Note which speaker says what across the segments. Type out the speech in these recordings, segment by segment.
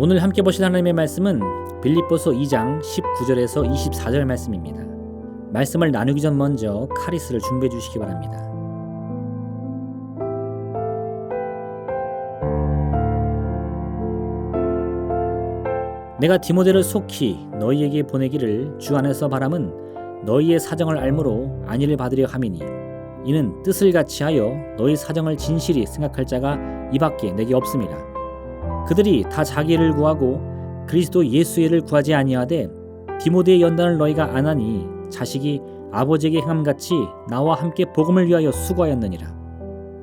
Speaker 1: 오늘 함께 보실 하나님의 말씀은 빌립보서 2장 19절에서 24절 말씀입니다. 말씀을 나누기 전 먼저 카리스를 준비해 주시기 바랍니다. 내가 디모데를 속히 너희에게 보내기를 주 안에서 바람은 너희의 사정을 알므로 안위를 받으려 함이니 이는 뜻을 같이 하여 너희 사정을 진실히 생각할 자가 이밖에 내게 없음이라. 그들이 다 자기 일을 구하고 그리스도 예수의 일을 구하지 아니하되 디모데의 연단을 너희가 안 하니 자식이 아버지에게 행함같이 나와 함께 복음을 위하여 수고하였느니라.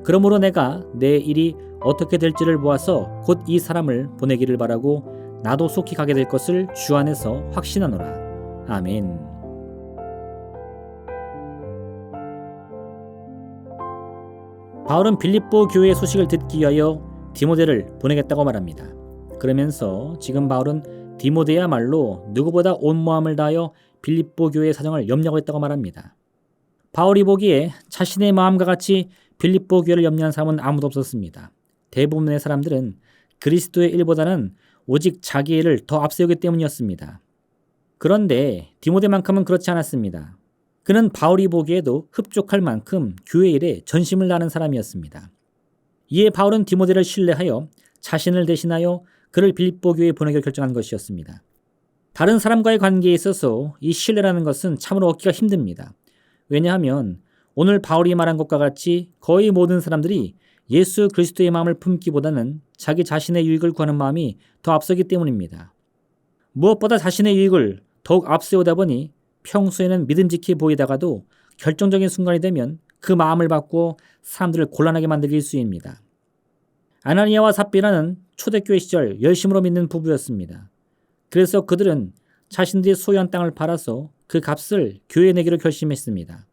Speaker 1: 그러므로 내가 내 일이 어떻게 될지를 보아서 곧 이 사람을 보내기를 바라고 나도 속히 가게 될 것을 주 안에서 확신하노라. 아멘. 바울은 빌립보 교회의 소식을 듣기 위하여 디모데를 보내겠다고 말합니다. 그러면서 지금 바울은 디모데야말로 누구보다 온 마음을 다하여 빌립보 교회의 사정을 염려하고 있다고 말합니다. 바울이 보기에 자신의 마음과 같이 빌립보 교회를 염려한 사람은 아무도 없었습니다. 대부분의 사람들은 그리스도의 일보다는 오직 자기의 일을 더 앞세우기 때문이었습니다. 그런데 디모데만큼은 그렇지 않았습니다. 그는 바울이 보기에도 흡족할 만큼 교회 일에 전심을 다하는 사람이었습니다. 이에 바울은 디모데를 신뢰하여 자신을 대신하여 그를 빌립보 교회에 보내기로 결정한 것이었습니다. 다른 사람과의 관계에 있어서 이 신뢰라는 것은 참으로 얻기가 힘듭니다. 왜냐하면 오늘 바울이 말한 것과 같이 거의 모든 사람들이 예수 그리스도의 마음을 품기보다는 자기 자신의 유익을 구하는 마음이 더 앞서기 때문입니다. 무엇보다 자신의 유익을 더욱 앞세우다 보니 평소에는 믿음직해 보이다가도 결정적인 순간이 되면 그 마음을 바꾸어 사람들을 곤란하게 만들기 일쑤입니다. 아나니아와 삽비라는 초대교회 시절 열심으로 믿는 부부였습니다. 그래서 그들은 자신들이 소유한 땅을 팔아서 그 값을 교회에 내기로 결심했습니다.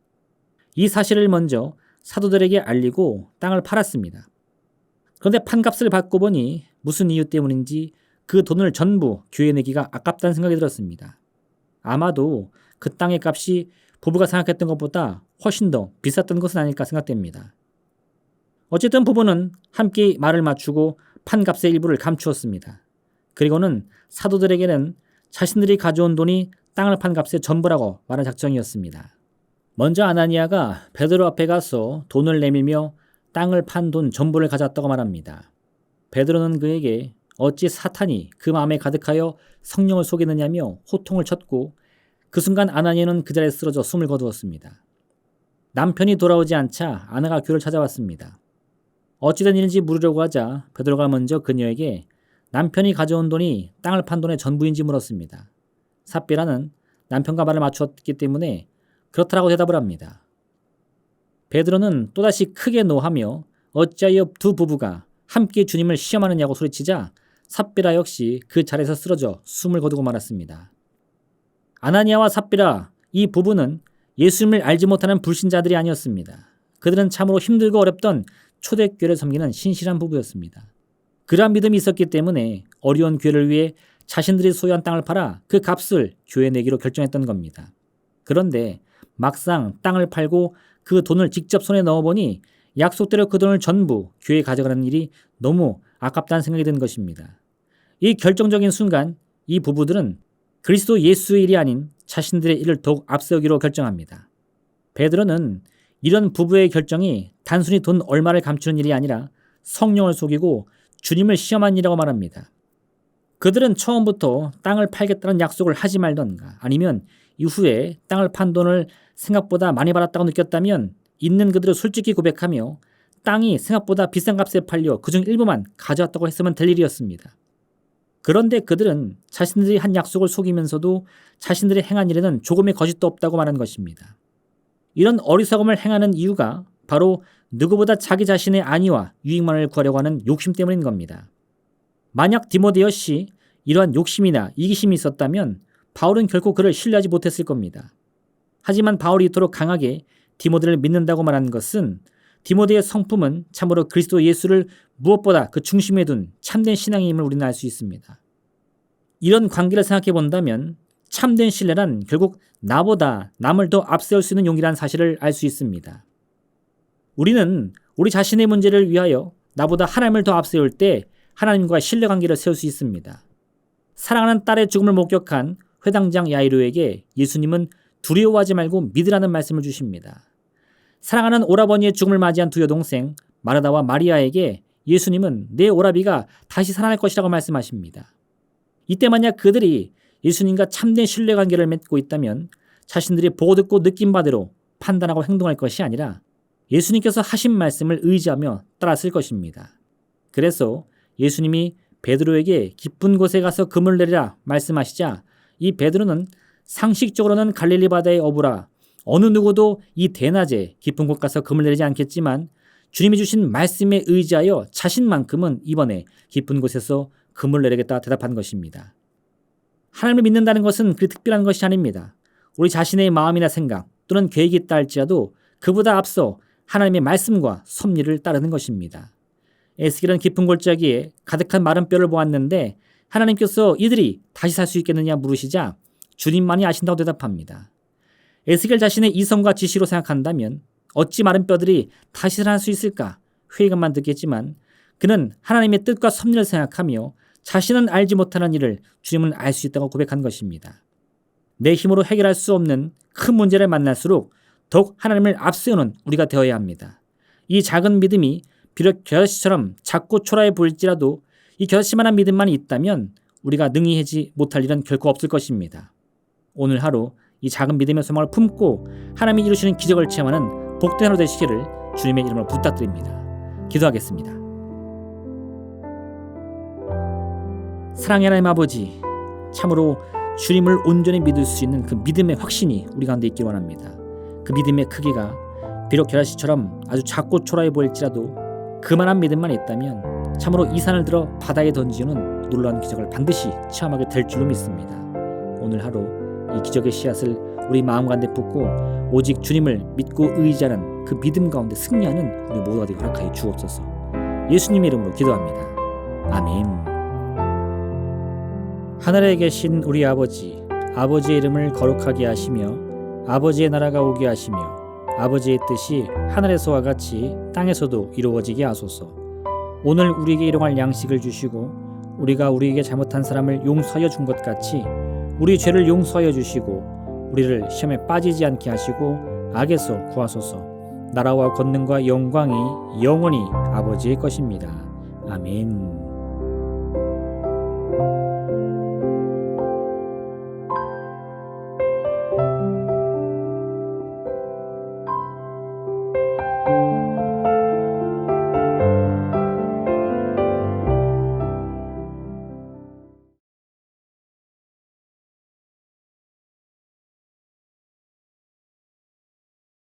Speaker 1: 이 사실을 먼저 사도들에게 알리고 땅을 팔았습니다. 그런데 판값을 받고 보니 무슨 이유 때문인지 그 돈을 전부 교회에 내기가 아깝다는 생각이 들었습니다. 아마도 그 땅의 값이 부부가 생각했던 것보다 훨씬 더 비쌌던 것은 아닐까 생각됩니다. 어쨌든 부부는 함께 말을 맞추고 판값의 일부를 감추었습니다. 그리고는 사도들에게는 자신들이 가져온 돈이 땅을 판 값의 전부라고 말한 작정이었습니다. 먼저 아나니아가 베드로 앞에 가서 돈을 내밀며 땅을 판 돈 전부를 가져왔다고 말합니다. 베드로는 그에게 어찌 사탄이 그 마음에 가득하여 성령을 속이느냐며 호통을 쳤고 그 순간 아나니아는 그 자리에 쓰러져 숨을 거두었습니다. 남편이 돌아오지 않자 아내가 교회를 찾아왔습니다. 어찌된 일인지 물으려고 하자 베드로가 먼저 그녀에게 남편이 가져온 돈이 땅을 판 돈의 전부인지 물었습니다. 삽비라는 남편과 말을 맞추었기 때문에 그렇다라고 대답을 합니다. 베드로는 또다시 크게 노하며 어찌하여 두 부부가 함께 주님을 시험하느냐고 소리치자 삽비라 역시 그 자리에서 쓰러져 숨을 거두고 말았습니다. 아나니아와 삽비라 이 부부는 예수님을 알지 못하는 불신자들이 아니었습니다. 그들은 참으로 힘들고 어렵던 초대교회를 섬기는 신실한 부부였습니다. 그러한 믿음이 있었기 때문에 어려운 교회를 위해 자신들이 소유한 땅을 팔아 그 값을 교회에 내기로 결정했던 겁니다. 그런데 막상 땅을 팔고 그 돈을 직접 손에 넣어보니 약속대로 그 돈을 전부 교회에 가져가는 일이 너무 아깝다는 생각이 든 것입니다. 이 결정적인 순간 이 부부들은 그리스도 예수의 일이 아닌 자신들의 일을 더욱 앞세우기로 결정합니다. 베드로는 이런 부부의 결정이 단순히 돈 얼마를 감추는 일이 아니라 성령을 속이고 주님을 시험한 일이라고 말합니다. 그들은 처음부터 땅을 팔겠다는 약속을 하지 말던가 아니면 이후에 땅을 판 돈을 생각보다 많이 받았다고 느꼈다면 있는 그대로 솔직히 고백하며 땅이 생각보다 비싼 값에 팔려 그중 일부만 가져왔다고 했으면 될 일이었습니다. 그런데 그들은 자신들이 한 약속을 속이면서도 자신들이 행한 일에는 조금의 거짓도 없다고 말하는 것입니다. 이런 어리석음을 행하는 이유가 바로 누구보다 자기 자신의 안위와 유익만을 구하려고 하는 욕심 때문인 겁니다. 만약 디모데 역시 이러한 욕심이나 이기심이 있었다면 바울은 결코 그를 신뢰하지 못했을 겁니다. 하지만 바울이 이토록 강하게 디모데를 믿는다고 말하는 것은 디모데의 성품은 참으로 그리스도 예수를 무엇보다 그 중심에 둔 참된 신앙임을 우리는 알 수 있습니다. 이런 관계를 생각해 본다면 참된 신뢰란 결국 나보다 남을 더 앞세울 수 있는 용기라는 사실을 알 수 있습니다. 우리는 우리 자신의 문제를 위하여 나보다 하나님을 더 앞세울 때 하나님과 신뢰관계를 세울 수 있습니다. 사랑하는 딸의 죽음을 목격한 회당장 야이로에게 예수님은 두려워하지 말고 믿으라는 말씀을 주십니다. 사랑하는 오라버니의 죽음을 맞이한 두 여동생 마르다와 마리아에게 예수님은 내 오라비가 다시 살아날 것이라고 말씀하십니다. 이때 만약 그들이 예수님과 참된 신뢰관계를 맺고 있다면 자신들이 보고 듣고 느낀 바대로 판단하고 행동할 것이 아니라 예수님께서 하신 말씀을 의지하며 따랐을 것입니다. 그래서 예수님이 베드로에게 깊은 곳에 가서 그물 내리라 말씀하시자 이 베드로는 상식적으로는 갈릴리 바다의 어부라 어느 누구도 이 대낮에 깊은 곳 가서 그물 내리지 않겠지만 주님이 주신 말씀에 의지하여 자신만큼은 이번에 깊은 곳에서 그물 내리겠다 대답한 것입니다. 하나님을 믿는다는 것은 그리 특별한 것이 아닙니다. 우리 자신의 마음이나 생각 또는 계획이 있다 할지라도 그보다 앞서 하나님의 말씀과 섭리를 따르는 것입니다. 에스겔은 깊은 골짜기에 가득한 마른 뼈를 보았는데 하나님께서 이들이 다시 살 수 있겠느냐 물으시자 주님만이 아신다고 대답합니다. 에스겔 자신의 이성과 지시로 생각한다면 어찌 마른 뼈들이 다시 살아날 수 있을까 회의감만 듣겠지만 그는 하나님의 뜻과 섭리를 생각하며 자신은 알지 못하는 일을 주님은 알 수 있다고 고백한 것입니다. 내 힘으로 해결할 수 없는 큰 문제를 만날수록 더욱 하나님을 앞세우는 우리가 되어야 합니다. 이 작은 믿음이 비록 겨자씨처럼 작고 초라해 보일지라도 이 겨자씨만한 믿음만 있다면 우리가 능히 하지 못할 일은 결코 없을 것입니다. 오늘 하루 이 작은 믿음의 소망을 품고 하나님이 이루시는 기적을 체험하는 복된 하루 되시기를 주님의 이름으로 부탁드립니다. 기도하겠습니다. 사랑의 하나님 아버지, 참으로 주님을 온전히 믿을 수 있는 그 믿음의 확신이 우리 가운데 있길 원합니다. 그 믿음의 크기가 비록 겨자씨처럼 아주 작고 초라해 보일지라도 그만한 믿음만 있다면 참으로 이 산을 들어 바다에 던지는 놀라운 기적을 반드시 체험하게 될 줄로 믿습니다. 오늘 하루 이 기적의 씨앗을 우리 마음 가운데 붓고 오직 주님을 믿고 의지하는 그 믿음 가운데 승리하는 우리 모두가 되게 허락하여 주옵소서. 예수님의 이름으로 기도합니다. 아멘. 하늘에 계신 우리 아버지, 아버지의 이름을 거룩하게 하시며 아버지의 나라가 오게 하시며 아버지의 뜻이 하늘에서와 같이 땅에서도 이루어지게 하소서. 오늘 우리에게 일용할 양식을 주시고 우리가 우리에게 잘못한 사람을 용서하여 준 것 같이 우리 죄를 용서하여 주시고 우리를 시험에 빠지지 않게 하시고 악에서 구하소서. 나라와 권능과 영광이 영원히 아버지의 것입니다. 아멘.